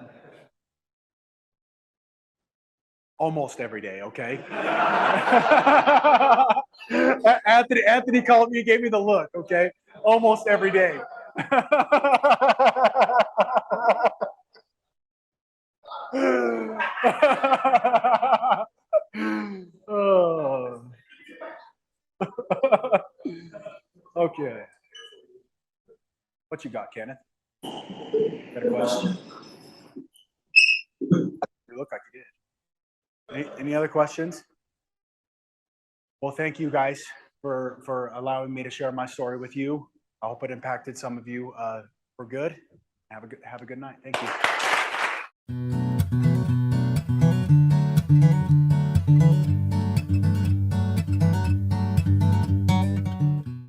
Almost every day, okay? Anthony called me, gave me the look, okay? Almost every day. Oh. Okay. What you got, Kenneth? Got a question? You look like you did. Any other questions? Well, thank you guys for allowing me to share my story with you. I hope it impacted some of you for good. Have a good night. Thank you.